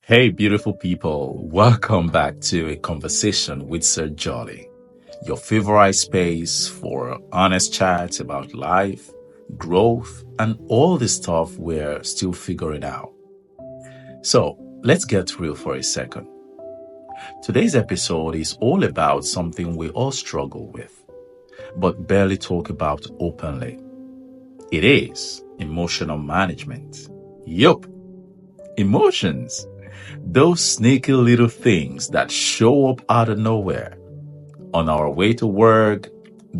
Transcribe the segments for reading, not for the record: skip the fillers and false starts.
Hey, beautiful people. Welcome back to a conversation with Sir Jolly, your favorite space for honest chats about life, growth, and all the stuff we're still figuring out. So let's get real for a second. Today's episode is all about something we all struggle with, but barely talk about openly. It is emotional management. Yup, emotions. Those sneaky little things that show up out of nowhere on our way to work,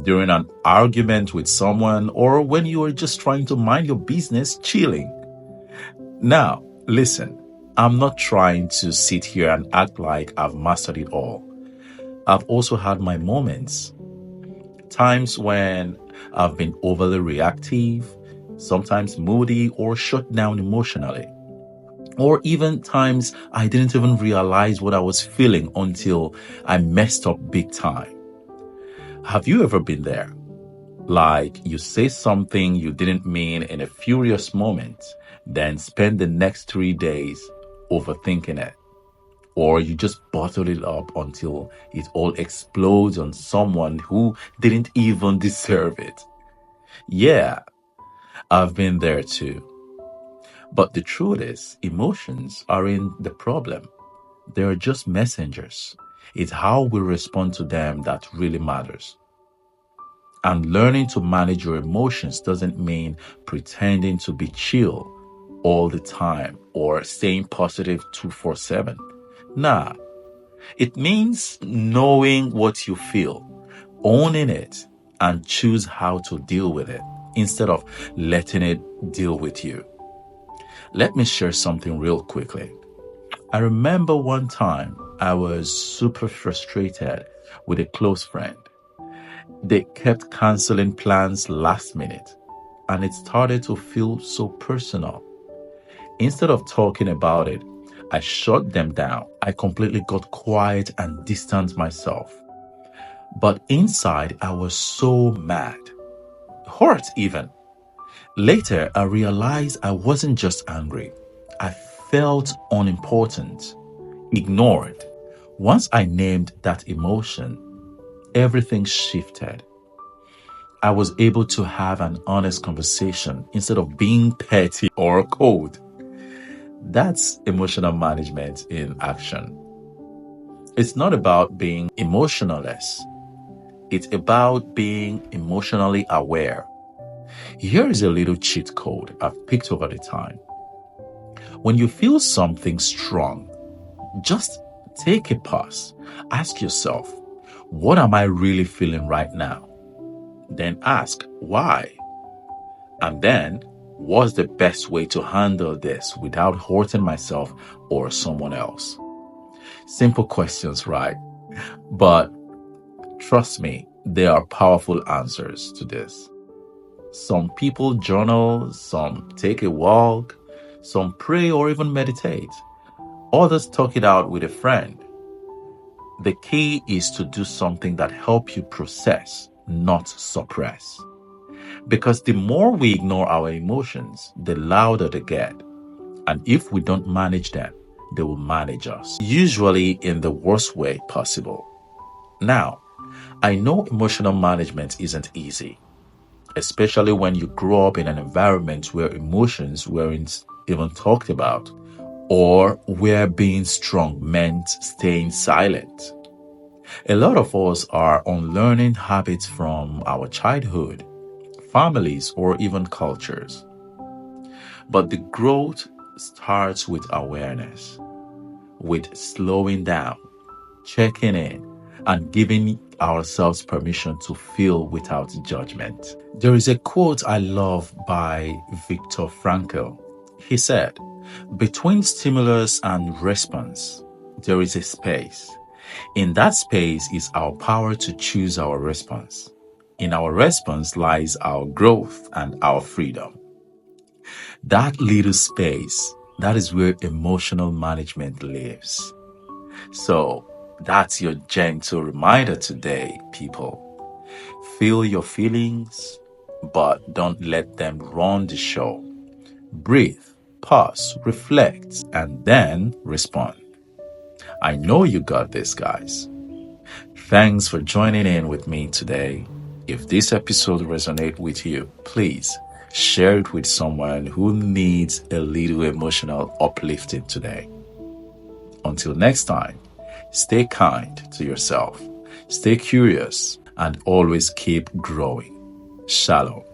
during an argument with someone, or when you are just trying to mind your business, chilling. Now, listen, I'm not trying to sit here and act like I've mastered it all. I've also had my moments, times when I've been overly reactive, sometimes moody, or shut down emotionally. Or even times I didn't even realize what I was feeling until I messed up big time. Have you ever been there? Like you say something you didn't mean in a furious moment, then spend the next 3 days overthinking it. Or you just bottle it up until it all explodes on someone who didn't even deserve it. Yeah, I've been there too. But the truth is, emotions aren't the problem. They are just messengers. It's how we respond to them that really matters. And learning to manage your emotions doesn't mean pretending to be chill all the time or staying positive 247. Nah, it means knowing what you feel, owning it, and choose how to deal with it instead of letting it deal with you. Let me share something real quickly. I remember one time I was super frustrated with a close friend. They kept canceling plans last minute, and it started to feel so personal. Instead of talking about it, I shut them down. I completely got quiet and distanced myself. But inside, I was so mad, hurt even. Later, I realized I wasn't just angry. I felt unimportant, ignored. Once I named that emotion, everything shifted. I was able to have an honest conversation instead of being petty or cold. That's emotional management in action. It's not about being emotionless. It's about being emotionally aware. Here is a little cheat code I've picked over the time. When you feel something strong, just take a pause. Ask yourself, what am I really feeling right now? Then ask why. And then, what's the best way to handle this without hurting myself or someone else? Simple questions, right? But trust me, there are powerful answers to this. Some people journal, some take a walk, some pray or even meditate. Others talk it out with a friend. The key is to do something that helps you process, not suppress. Because the more we ignore our emotions, the louder they get. And if we don't manage them, they will manage us, usually in the worst way possible. Now, I know emotional management isn't easy, especially when you grow up in an environment where emotions weren't even talked about, or where being strong meant staying silent. A lot of us are unlearning habits from our childhood, families, or even cultures. But the growth starts with awareness, with slowing down, checking in, and giving ourselves permission to feel without judgment. There is a quote I love by Viktor Frankl. He said, between stimulus and response, there is a space. In that space is our power to choose our response. In our response lies our growth and our freedom. That little space, that is where emotional management lives. So that's your gentle reminder today, people. Feel your feelings, but don't let them run the show. Breathe, pause, reflect, and then respond. I know you got this, guys. Thanks for joining in with me today. If this episode resonates with you, please share it with someone who needs a little emotional uplifting today. Until next time, stay kind to yourself, stay curious, and always keep growing. Shalom.